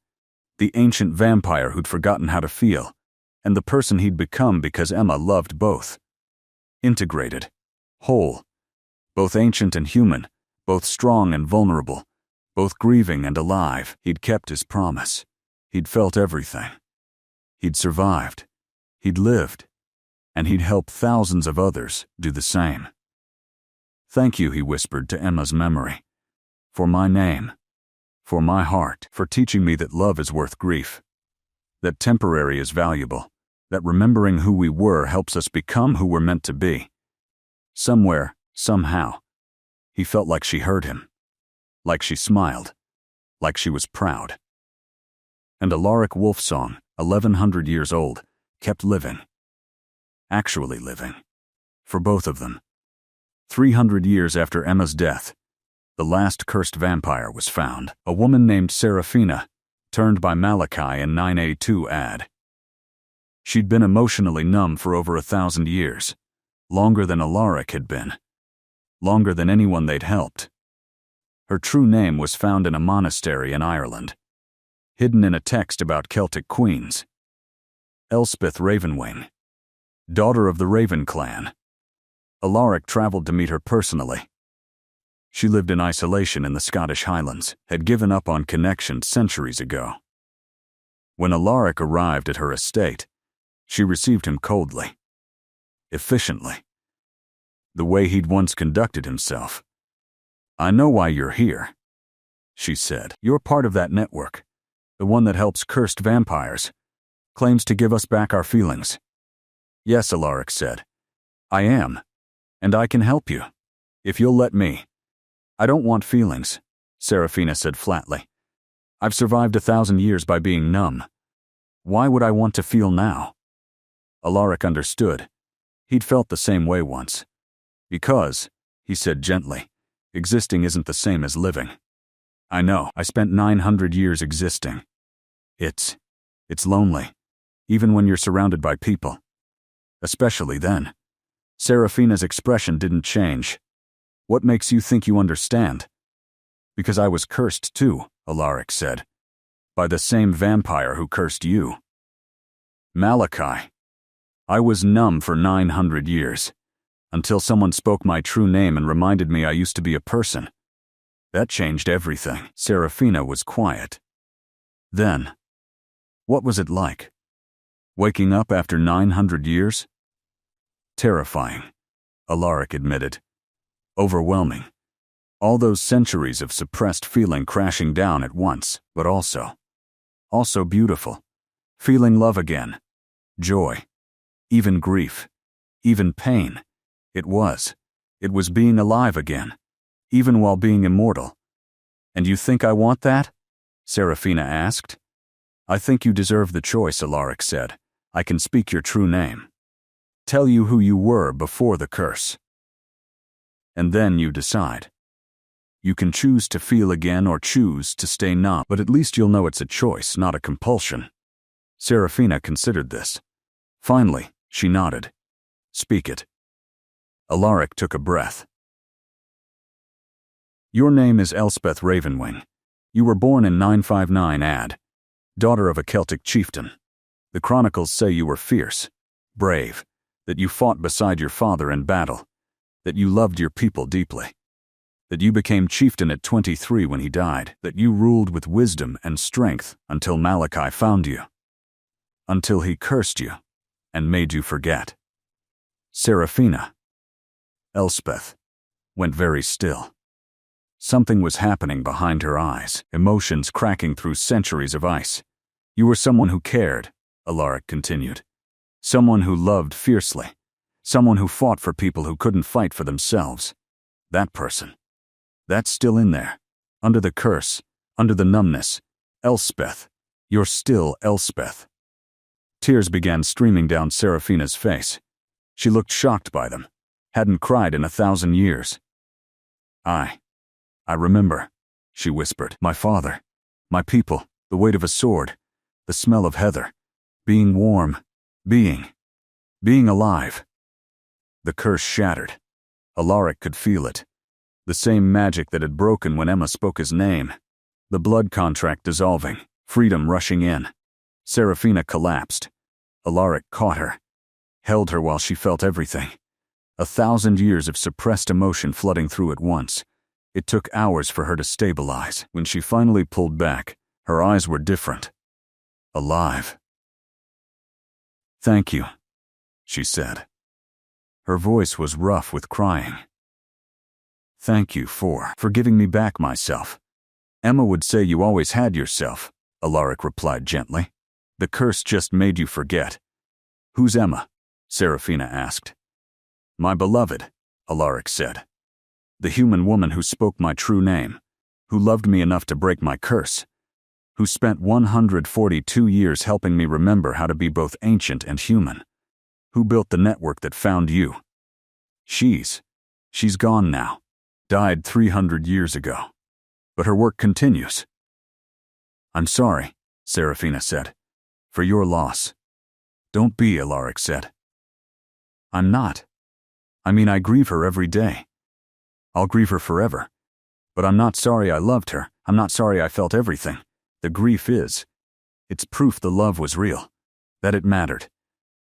the ancient vampire who'd forgotten how to feel. And the person he'd become because Emma loved both. Integrated, whole, both ancient and human, both strong and vulnerable, both grieving and alive. He'd kept his promise. He'd felt everything. He'd survived. He'd lived. And he'd helped thousands of others do the same. Thank you, he whispered to Emma's memory. For my name. For my heart. For teaching me that love is worth grief. That temporary is valuable. That remembering who we were helps us become who we're meant to be. Somewhere, somehow, he felt like she heard him. Like she smiled. Like she was proud. And Alaric Wolfsong, 1100 years old, kept living. Actually living. For both of them. 300 years after Emma's death, the last cursed vampire was found. A woman named Seraphina, turned by Malachi in 9A2 ad. She'd been emotionally numb for over 1,000 years. Longer than Alaric had been. Longer than anyone they'd helped. Her true name was found in a monastery in Ireland, hidden in a text about Celtic queens. Elspeth Ravenwing, daughter of the Raven clan. Alaric traveled to meet her personally. She lived in isolation in the Scottish Highlands, had given up on connection centuries ago. When Alaric arrived at her estate, she received him coldly, efficiently, the way he'd once conducted himself. I know why you're here, she said. You're part of that network, the one that helps cursed vampires, claims to give us back our feelings. Yes, Alaric said. I am, and I can help you, if you'll let me. I don't want feelings, Seraphina said flatly. I've survived 1,000 years by being numb. Why would I want to feel now? Alaric understood. He'd felt the same way once. Because, he said gently, existing isn't the same as living. I know, I spent 900 years existing. It's lonely, even when you're surrounded by people. Especially then. Seraphina's expression didn't change. What makes you think you understand? Because I was cursed too, Alaric said. By the same vampire who cursed you. Malachi. I was numb for 900 years, until someone spoke my true name and reminded me I used to be a person. That changed everything. Serafina was quiet. Then, what was it like? Waking up after 900 years? Terrifying, Alaric admitted. Overwhelming. All those centuries of suppressed feeling crashing down at once, but also beautiful. Feeling love again. Joy. Even grief. Even pain. It was being alive again. Even while being immortal. And you think I want that? Serafina asked. I think you deserve the choice, Alaric said. I can speak your true name. Tell you who you were before the curse. And then you decide. You can choose to feel again or choose to stay numb, but at least you'll know it's a choice, not a compulsion. Serafina considered this. Finally, she nodded. Speak it. Alaric took a breath. Your name is Elspeth Ravenwing. You were born in 959 AD, daughter of a Celtic chieftain. The chronicles say you were fierce, brave, that you fought beside your father in battle, that you loved your people deeply, that you became chieftain at 23 when he died, that you ruled with wisdom and strength until Malachi found you, until he cursed you and made you forget. Serafina, Elspeth, went very still. Something was happening behind her eyes, emotions cracking through centuries of ice. You were someone who cared, Alaric continued. Someone who loved fiercely. Someone who fought for people who couldn't fight for themselves. That person. That's still in there. Under the curse, under the numbness. Elspeth. You're still Elspeth. Tears began streaming down Serafina's face. She looked shocked by them. Hadn't cried in 1,000 years. I remember, she whispered. My father, my people, the weight of a sword, the smell of heather, being warm, being alive. The curse shattered. Alaric could feel it. The same magic that had broken when Emma spoke his name. The blood contract dissolving, freedom rushing in. Serafina collapsed. Alaric caught her, held her while she felt everything. 1,000 years of suppressed emotion flooding through at once. It took hours for her to stabilize. When she finally pulled back, her eyes were different. Alive. Thank you, she said. Her voice was rough with crying. Thank you for giving me back myself. Emma would say you always had yourself, Alaric replied gently. The curse just made you forget. Who's Emma? Serafina asked. My beloved, Alaric said. The human woman who spoke my true name, who loved me enough to break my curse, who spent 142 years helping me remember how to be both ancient and human, who built the network that found you. She's gone now, died 300 years ago, but her work continues. I'm sorry, Serafina said, for your loss. Don't be, Alaric said. I'm not. I grieve her every day. I'll grieve her forever. But I'm not sorry I loved her. I'm not sorry I felt everything. The grief is. It's proof the love was real. That it mattered.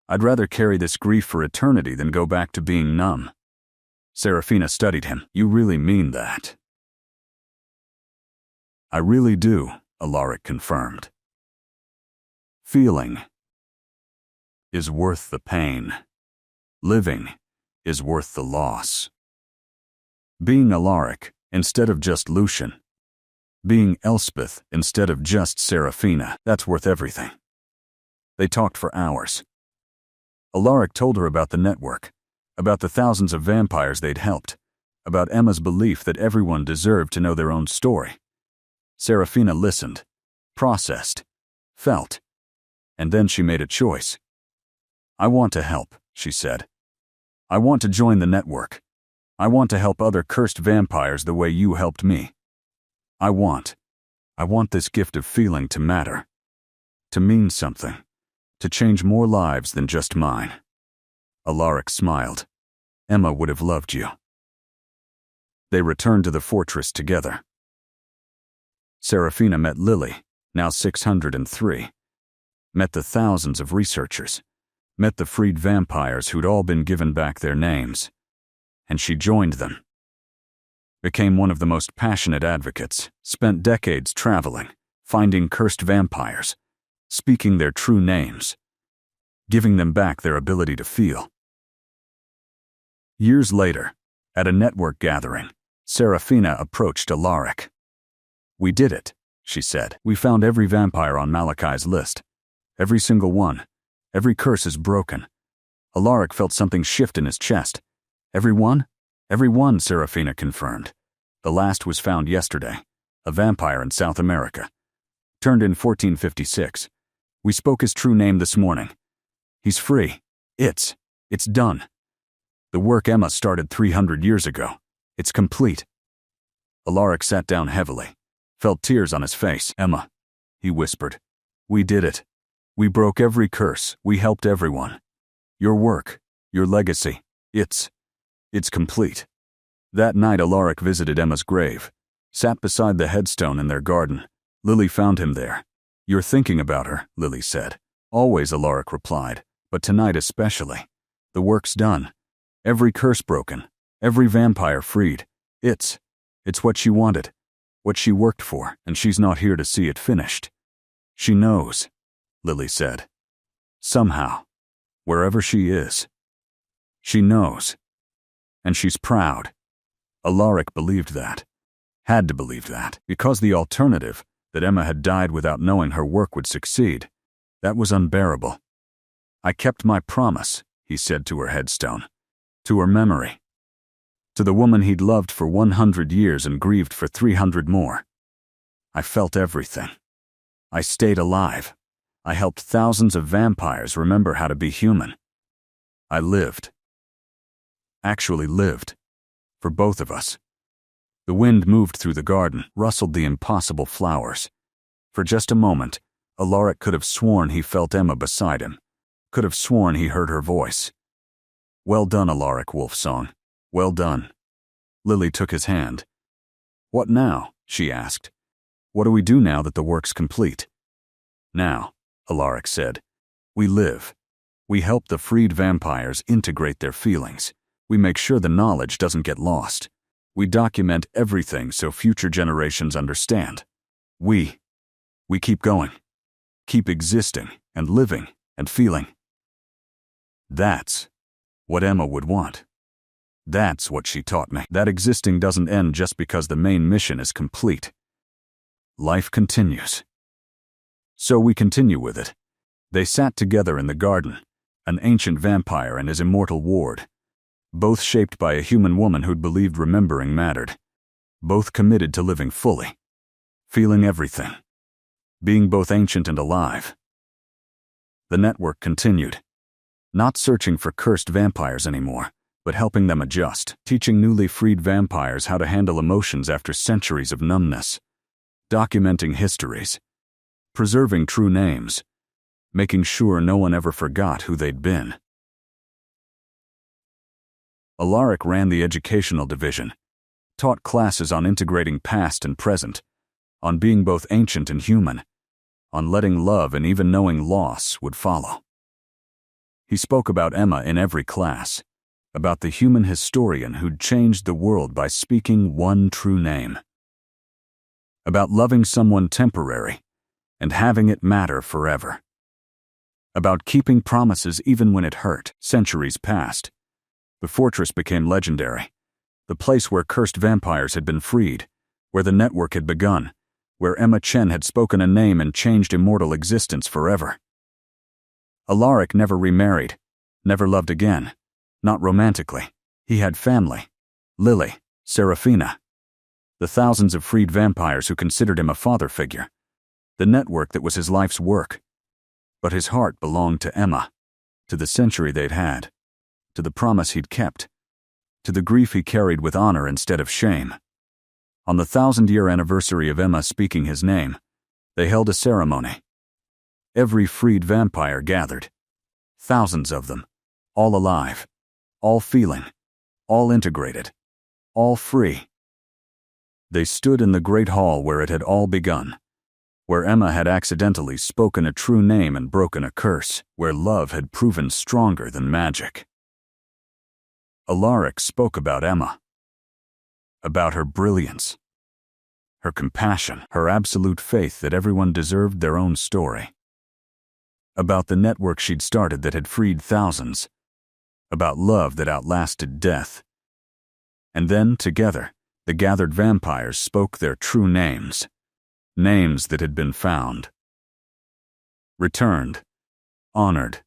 I'd rather carry this grief for eternity than go back to being numb. Serafina studied him. You really mean that? I really do, Alaric confirmed. Feeling is worth the pain. Living is worth the loss. Being Alaric instead of just Lucian. Being Elspeth instead of just Serafina, that's worth everything. They talked for hours. Alaric told her about the network, about the thousands of vampires they'd helped, about Emma's belief that everyone deserved to know their own story. Serafina listened, processed, felt, and then she made a choice. I want to help, she said. I want to join the network. I want to help other cursed vampires the way you helped me. I want this gift of feeling to matter, to mean something, to change more lives than just mine. Alaric smiled. Emma would have loved you. They returned to the fortress together. Serafina met Lily, now 603. Met the thousands of researchers. Met the freed vampires who'd all been given back their names. And she joined them. Became one of the most passionate advocates, spent decades traveling, finding cursed vampires, speaking their true names, giving them back their ability to feel. Years later, at a network gathering, Serafina approached Alaric. "We did it," she said. "We found every vampire on Malachi's list. Every single one. Every curse is broken." Alaric felt something shift in his chest. "Every one?" "Every one," Serafina confirmed. "The last was found yesterday, a vampire in South America. Turned in 1456. We spoke his true name this morning. He's free. It's done. The work Emma started 300 years ago. It's complete." Alaric sat down heavily, felt tears on his face. "Emma," he whispered, "we did it. We broke every curse. We helped everyone. Your work, your legacy, it's complete." That night Alaric visited Emma's grave, sat beside the headstone in their garden. Lily found him there. "You're thinking about her," Lily said. "Always," Alaric replied, "but tonight especially. The work's done. Every curse broken. Every vampire freed. It's what she wanted, what she worked for, and she's not here to see it finished. She knows," Lily said. "Somehow, wherever she is. She knows. And she's proud." Alaric believed that. Had to believe that, because the alternative, that Emma had died without knowing her work would succeed, that was unbearable. "I kept my promise," he said to her headstone, to her memory, to the woman he'd loved for 100 years and grieved for 300 more. "I felt everything. I stayed alive. I helped thousands of vampires remember how to be human. I lived. Actually lived. For both of us." The wind moved through the garden, rustled the impossible flowers. For just a moment, Alaric could have sworn he felt Emma beside him, could have sworn he heard her voice. "Well done, Alaric," Wolfsong. "Well done." Lily took his hand. "What now?" she asked. "What do we do now that the work's complete?" "Now," Alaric said, "we live. We help the freed vampires integrate their feelings. We make sure the knowledge doesn't get lost. We document everything so future generations understand. We keep going, keep existing and living and feeling." That's what Emma would want. That's what she taught me. That existing doesn't end just because the main mission is complete. Life continues. So we continue with it. They sat together in the garden, an ancient vampire and his immortal ward, both shaped by a human woman who'd believed remembering mattered, both committed to living fully, feeling everything, being both ancient and alive. The network continued, not searching for cursed vampires anymore, but helping them adjust, teaching newly freed vampires how to handle emotions after centuries of numbness, documenting histories, preserving true names, making sure no one ever forgot who they'd been. Alaric ran the educational division, taught classes on integrating past and present, on being both ancient and human, on letting love and even knowing loss would follow. He spoke about Emma in every class, about the human historian who'd changed the world by speaking one true name, about loving someone temporary and having it matter forever, about keeping promises even when it hurt. Centuries passed. The fortress became legendary, the place where cursed vampires had been freed, where the network had begun, where Emma Chen had spoken a name and changed immortal existence forever. Alaric never remarried, never loved again, not romantically. He had family, Lily, Serafina, the thousands of freed vampires who considered him a father figure, the network that was his life's work. But his heart belonged to Emma, to the century they'd had, to the promise he'd kept, to the grief he carried with honor instead of shame. On the 1,000-year anniversary of Emma speaking his name, they held a ceremony. Every freed vampire gathered, thousands of them, all alive, all feeling, all integrated, all free. They stood in the great hall where it had all begun, where Emma had accidentally spoken a true name and broken a curse, where love had proven stronger than magic. Alaric spoke about Emma, about her brilliance, her compassion, her absolute faith that everyone deserved their own story, about the network she'd started that had freed thousands, about love that outlasted death. And then, together, the gathered vampires spoke their true names, names that had been found, returned, honored.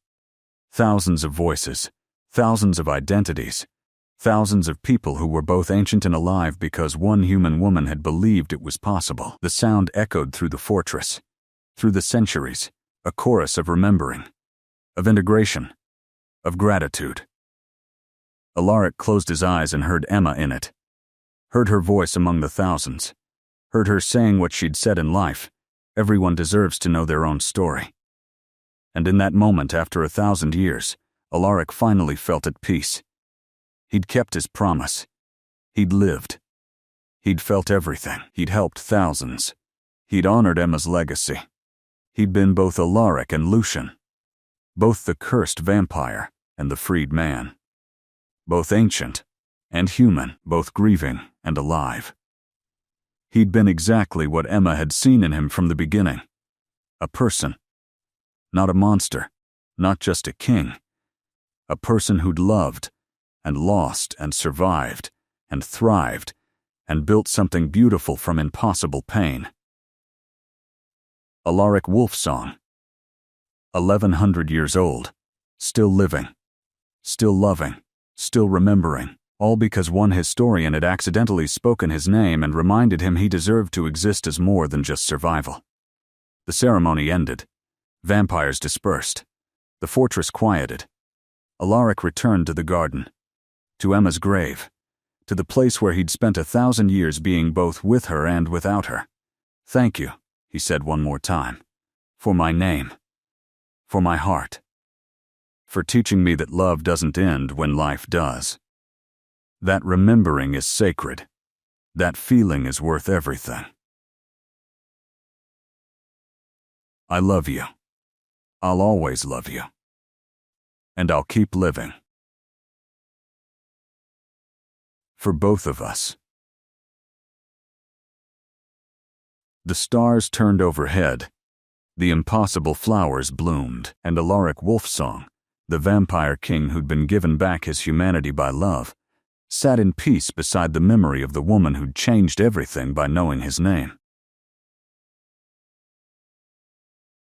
Thousands of voices, thousands of identities, thousands of people who were both ancient and alive because one human woman had believed it was possible. The sound echoed through the fortress, through the centuries, a chorus of remembering, of integration, of gratitude. Alaric closed his eyes and heard Emma in it, heard her voice among the thousands, heard her saying what she'd said in life: everyone deserves to know their own story. And in that moment, after 1,000 years, Alaric finally felt at peace. He'd kept his promise. He'd lived. He'd felt everything. He'd helped thousands. He'd honored Emma's legacy. He'd been both Alaric and Lucian, both the cursed vampire and the freed man, both ancient and human, both grieving and alive. He'd been exactly what Emma had seen in him from the beginning: a person, not a monster, not just a king, a person who'd loved and lost and survived and thrived and built something beautiful from impossible pain. Alaric Wolfsong, 1100 years old, still living, still loving, still remembering, all because one historian had accidentally spoken his name and reminded him he deserved to exist as more than just survival. The ceremony ended. Vampires dispersed. The fortress quieted. Alaric returned to the garden, to Emma's grave, to the place where he'd spent 1,000 years being both with her and without her. "Thank you," he said one more time, "for my name, for my heart, for teaching me that love doesn't end when life does. That remembering is sacred. That feeling is worth everything. I love you. I'll always love you. And I'll keep living. For both of us." The stars turned overhead. The impossible flowers bloomed, and Alaric Wolfsong, the vampire king who'd been given back his humanity by love, sat in peace beside the memory of the woman who'd changed everything by knowing his name.